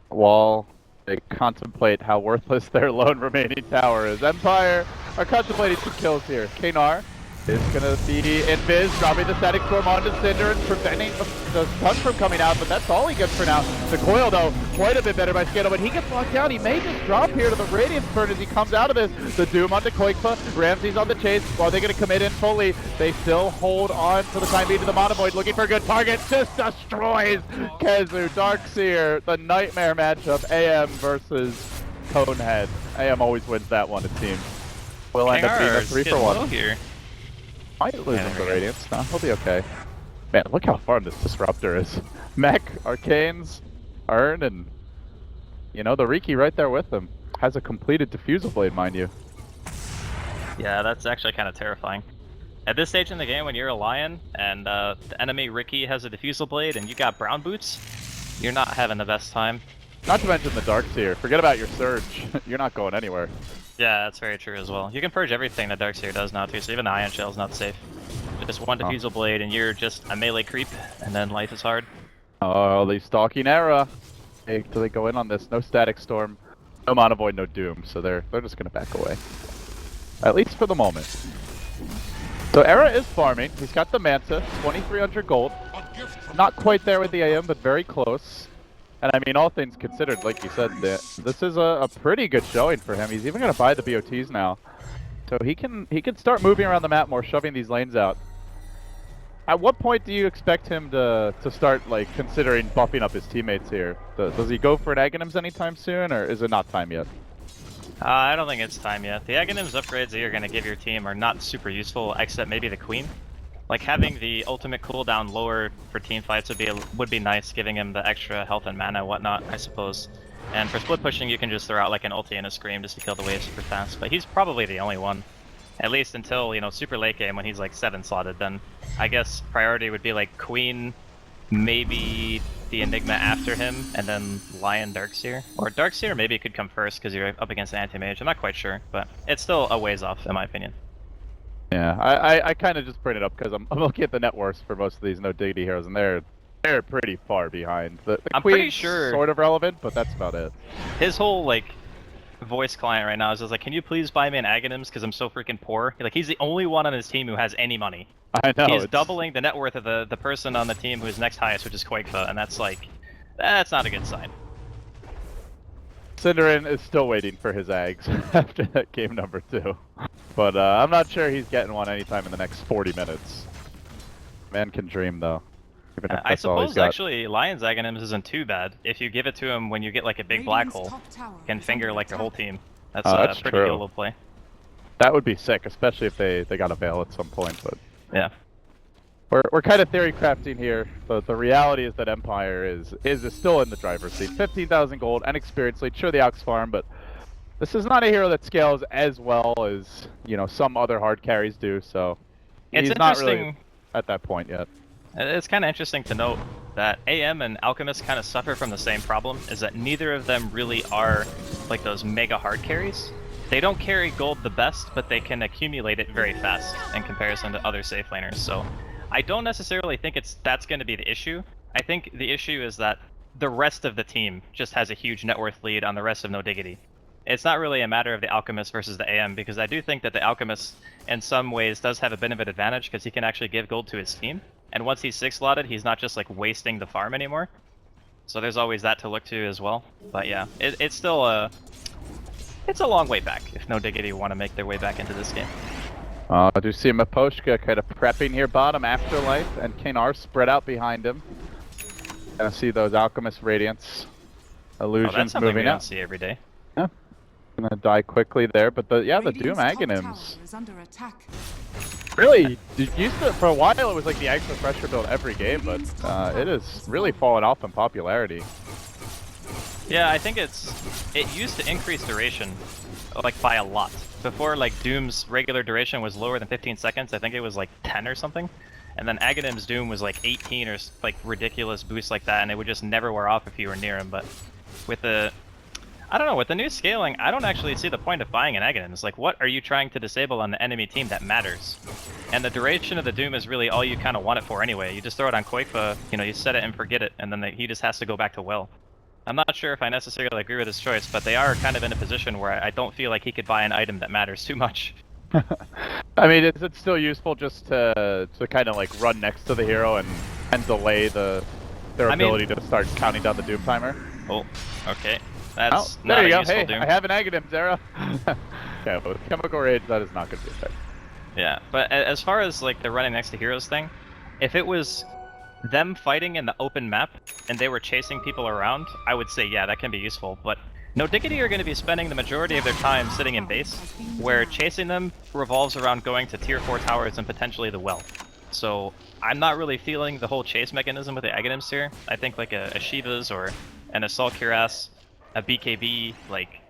while they contemplate how worthless their lone remaining tower is, Empire are contemplating 2 kills here. Kanar is gonna be invis, dropping the static storm onto Cinder and preventing the stun from coming out, but that's all he gets for now. The coil though, quite a bit better by Scandal, but he gets locked down. He may just drop here to the Radiance Burn as he comes out of this. The Doom onto Koikfa, Ramsey's on the chase. Are they gonna commit in fully? They still hold on for the time being to the Mana Void, looking for a good target. Just destroys Kezu. Darkseer, the nightmare matchup, AM versus Conehead. AM always wins that one, it seems. Will end up being a 3-for-1 here. Might lose him to Radiance. No, he'll be okay. Man, look how fun this Disruptor is. Mech, Arcanes, Urn, and you know, the Riki right there with him. Has a completed Diffusal Blade, mind you. Yeah, that's actually kind of terrifying. At this stage in the game, when you're a Lion, and the enemy Riki has a Diffusal Blade, and you got Brown Boots, you're not having the best time. Not to mention the Darkseer. Forget about your Surge. You're not going anywhere. Yeah, that's very true as well. You can purge everything that Darkseer does now too, so even the Ion Shell is not safe. Just one Diffusal Blade and you're just a melee creep, and then life is hard. Oh, the Stalking Era. Hey, do they go in on this? No Static Storm, no Mana Void, no Doom, so they're just gonna back away. At least for the moment. So Era is farming. He's got the Manta, 2,300 gold. Not quite there with the AM, but very close. And I mean, all things considered, like you said, this is a pretty good showing for him. He's even going to buy the BOTs now. So he can start moving around the map more, shoving these lanes out. At what point do you expect him to start like considering buffing up his teammates here? Does he go for an Aghanims anytime soon, or is it not time yet? I don't think it's time yet. The Aghanims upgrades that you're going to give your team are not super useful, except maybe the Queen. Like, having the ultimate cooldown lower for team fights would be nice, giving him the extra health and mana and whatnot, I suppose. And for split pushing, you can just throw out like an ulti and a Scream just to kill the wave super fast. But he's probably the only one. At least until, you know, super late game when he's like 7 slotted, then I guess priority would be like Queen, maybe the Enigma after him, and then Lion Darkseer. Or Darkseer maybe could come first because you're up against an anti-mage. I'm not quite sure, but it's still a ways off in my opinion. Yeah, I kind of just bring it up because I'm looking at the net worths for most of these no diggity heroes, and they're pretty far behind. The I'm pretty Queen's sure sort of relevant, but that's about it. His whole like voice client right now is just like, can you please buy me an Aghanims because I'm so freaking poor? Like he's the only one on his team who has any money. I know. He's doubling the net worth of the person on the team who's next highest, which is Quakefa, and that's like, that's not a good sign. Cinderin is still waiting for his Ags after that game number 2. But I'm not sure he's getting one anytime in the next 40 minutes. Man can dream, though. Even if I that's all he's suppose got. actually Lion's Aghanims isn't too bad. If you give it to him when you get like a big black hole, you can finger like your whole team. That's a pretty true. YOLO play. That would be sick, especially if they got a Veil at some point. But yeah. We're kind of theory crafting here, but the reality is that Empire is still in the driver's seat. 15,000 gold and experience lead. Sure, the Ox farm, but this is not a hero that scales as well as some other hard carries do. So It's he's not interesting. really at that point yet. It's kind of interesting to note that AM and Alchemist kind of suffer from the same problem, is that neither of them really are like those mega hard carries. They don't carry gold the best, but they can accumulate it very fast in comparison to other safe laners. So I don't necessarily think that's going to be the issue. I think the issue is that the rest of the team just has a huge net worth lead on the rest of No Diggity. It's not really a matter of the Alchemist versus the AM, because I do think that the Alchemist in some ways does have a bit of an advantage because he can actually give gold to his team. And once he's 6-slotted, he's not just like wasting the farm anymore. So there's always that to look to as well. But yeah, it's still it's a long way back if No Diggity want to make their way back into this game. I do see Maposhka kind of prepping here bottom, Afterlife, and Kanar spread out behind him. Gonna see those Alchemist Radiance illusions that's something moving we out. don't see every day. Yeah, gonna die quickly there, but the Doom Radiant's top Aghanims. tower is under attack. Really, for a while it was like the extra pressure build every game, but it has really fallen off in popularity. Yeah, I think it used to increase duration, like by a lot. Before, like Doom's regular duration was lower than 15 seconds. I think it was like 10 or something, and then Aghanim's Doom was like 18 or like ridiculous boosts like that, and it would just never wear off if you were near him. But with with the new scaling, I don't actually see the point of buying an Aghanim's. Like, what are you trying to disable on the enemy team that matters? And the duration of the Doom is really all you kind of want it for anyway. You just throw it on Quakefa, you set it and forget it, and then he just has to go back to well. I'm not sure if I necessarily agree with his choice, but they are kind of in a position where I don't feel like he could buy an item that matters too much. I mean, is it still useful just to kind of like run next to the hero and delay their ability to start counting down the Doom timer? Oh, okay. That's there not you a go. useful Hey, Doom. I have an Aghanim, Zera. Okay, but with Chemical Rage, that is not going to be effective. Yeah, but as far as like the running next to heroes thing, if it was them fighting in the open map and they were chasing people around, I would say yeah, that can be useful. But No Diggity are going to be spending the majority of their time sitting in base, where chasing them revolves around going to tier 4 towers and potentially the well. So I'm not really feeling the whole chase mechanism with the Aghanims here. I think like a Shiva's or an Assault Cuirass, a BKB, like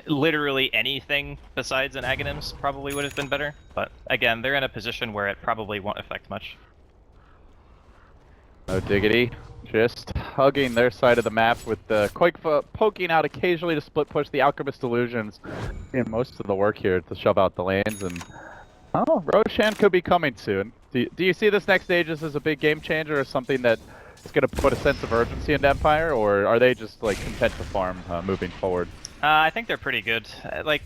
literally anything besides an Aghanims probably would have been better. But again, they're in a position where it probably won't affect much. No Diggity, just hugging their side of the map with the Quakefa poking out occasionally to split push the Alchemist Illusions. Doing most of the work here to shove out the lanes, and Roshan could be coming soon. Do you see this next stage as a big game changer or something that is going to put a sense of urgency into Empire, or are they just like content to farm moving forward? I think they're pretty good. Like,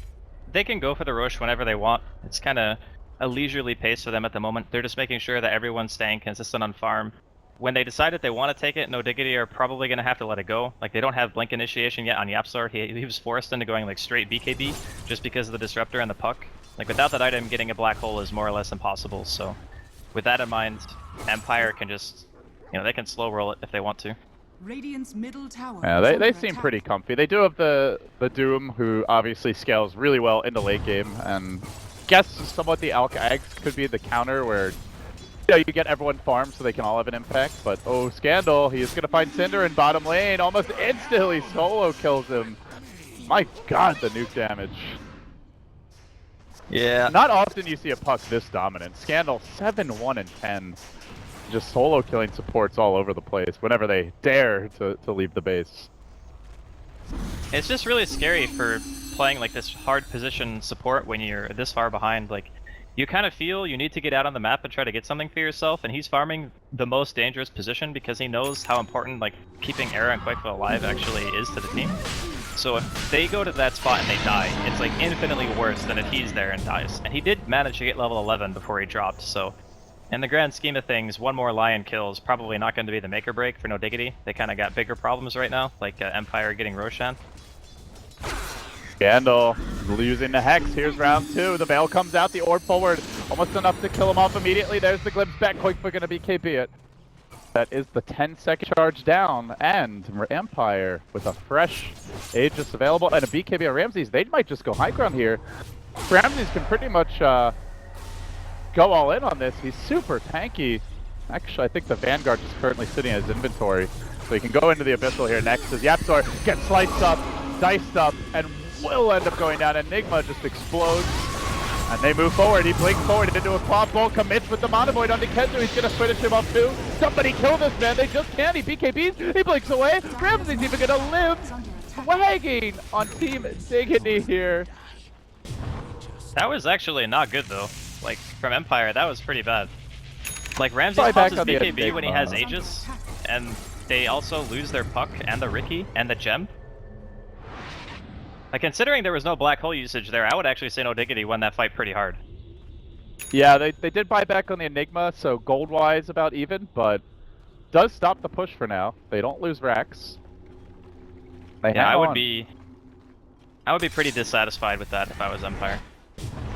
they can go for the Rosh whenever they want. It's kind of a leisurely pace for them at the moment. They're just making sure that everyone's staying consistent on farm. When they decide that they want to take it, No Diggity are probably going to have to let it go. Like, they don't have Blink Initiation yet on Yapsar. He was forced into going like straight BKB just because of the Disruptor and the Puck. Like, without that item, getting a Black Hole is more or less impossible. So with that in mind, Empire can just, they can slow roll it if they want to. Radiant's middle tower. Yeah, is they under seem attack. pretty comfy. They do have the Doom, who obviously scales really well into late game, and guess somewhat the Alch Ags could be the counter where you get everyone farmed so they can all have an impact. But oh, Scandal, he is going to find Cinder in bottom lane. Almost instantly solo kills him. My god, the nuke damage. Yeah. Not often you see a puck this dominant. Scandal 7-1 and 10. just solo killing supports all over the place whenever they dare to leave the base. It's just really scary for playing like this hard position support when you're this far behind. Like, you kind of feel you need to get out on the map and try to get something for yourself, and he's farming the most dangerous position because he knows how important like keeping Era and Quakefoot alive actually is to the team. So if they go to that spot and they die, it's like infinitely worse than if he's there and dies. And he did manage to get level 11 before he dropped, so in the grand scheme of things, one more Lion kill is probably not going to be the make or break for No Diggity. They kind of got bigger problems right now, like Empire getting Roshan. Scandal losing the Hex. Here's round 2. The Veil comes out, the Orb forward. Almost enough to kill him off immediately. There's the glimpse back. Quakefoot going to BKB it. That is the 10-second charge down. And Empire with a fresh Aegis available and a BKB on Ramses. They might just go high ground here. Ramses can pretty much go all in on this. He's super tanky. Actually, I think the Vanguard is currently sitting in his inventory. So he can go into the Abyssal here next as Yapzor gets sliced up, diced up, and will end up going down. Enigma just explodes. And they move forward. He blinks forward into a claw bolt, commits with the Monovoid onto Kenzo. He's going to finish him off too. Somebody kill this man. They just can't. He BKBs. He blinks away. Ramsey's even going to live. Wagging on Team Diggity here. That was actually not good though. Like, from Empire, that was pretty bad. Like, Ramsey pops his BKB when he has Aegis, and they also lose their Puck and the Ricky and the Gem. Like, considering there was no black hole usage there, I would actually say No Diggity won that fight pretty hard. Yeah, they did buy back on the Enigma, so gold-wise about even, but does stop the push for now. They don't lose Rax. Yeah, I would be pretty dissatisfied with that if I was Empire.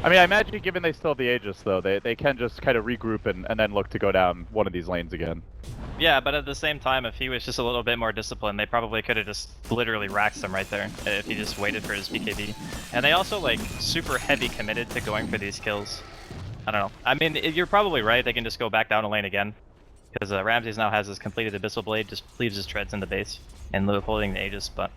I mean, I imagine given they still have the Aegis, though, they can just kind of regroup and then look to go down one of these lanes again. Yeah, but at the same time, if he was just a little bit more disciplined, they probably could have just literally raxed him right there if he just waited for his BKB. And they also, like, super heavy committed to going for these kills. I don't know. I mean, you're probably right. They can just go back down a lane again. Because Ramses now has his completed Abyssal Blade, just leaves his treads in the base in lieu of holding the Aegis, but...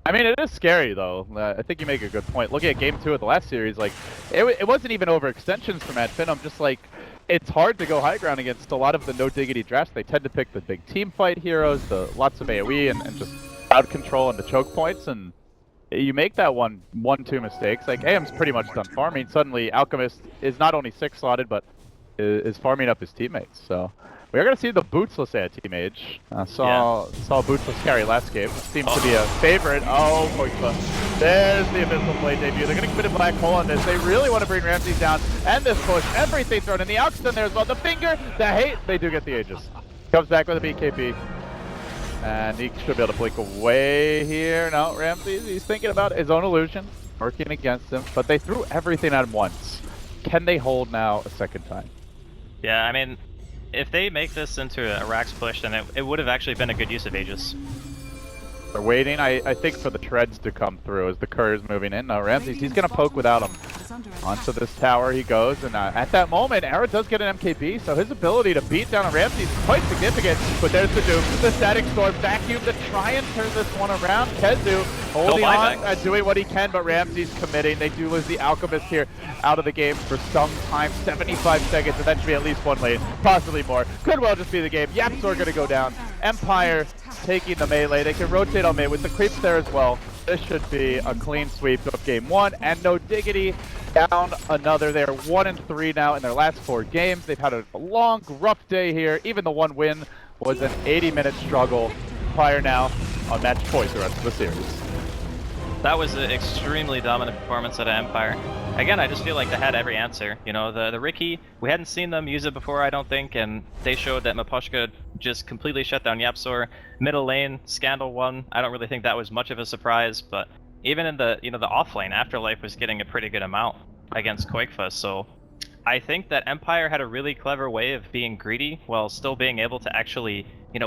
I mean, it is scary, though. I think you make a good point. Looking at Game 2 of the last series, like, it wasn't even overextensions from Mad Phenom, just like, it's hard to go high ground against a lot of the No Diggity drafts. They tend to pick the big team fight heroes, the lots of AoE, and just crowd control and the choke points, and you make that two mistakes. Like, AM's pretty much done farming. Suddenly, Alchemist is not only 6-slotted, but is farming up his teammates, so... We're going to see the Bootsless at Team Age. Saw Bootsless carry last game. Seems to be a favorite. Oh, Quakefoot. There's the Abyssal Blade debut. They're going to commit a black hole on this. They really want to bring Ramses down. And this push, everything thrown in. The Alch's in there as well. The finger, the hate. They do get the Aegis. Comes back with a BKB. And he should be able to blink away here. No, Ramses, he's thinking about his own illusion. Working against him. But they threw everything at him once. Can they hold now a second time? Yeah, I mean... If they make this into a Rax push, then it would have actually been a good use of Aegis. They're waiting, I think, for the treads to come through as the Kerr is moving in. Now Ramses, he's going to poke without him. Onto this tower he goes, and at that moment, Era does get an MKB, so his ability to beat down on Ramses is quite significant. But there's the Doom, the Static Storm, vacuum to try and turn this one around. Kezu holding on, doing what he can, but Ramses committing. They do lose the Alchemist here out of the game for some time, 75 seconds, and that should be at least one lane, possibly more. Could well just be the game. Yapzor going to go down. Empire taking the melee. They can rotate on mid with the creeps there as well. This should be a clean sweep of game 1, and No Diggity down another. They are 1-3 now in their last 4 games. They've had a long, rough day here. Even the one win was an 80-minute struggle. Empire now on match point the rest of the series. That was an extremely dominant performance out of Empire. Again, I just feel like they had every answer. You know, the Ricky, we hadn't seen them use it before, I don't think, and they showed that Maposhka just completely shut down Yapzor. Middle lane, Scandal won. I don't really think that was much of a surprise, but even in the, the off lane, Afterlife was getting a pretty good amount against Quakefoot, so I think that Empire had a really clever way of being greedy while still being able to actually, win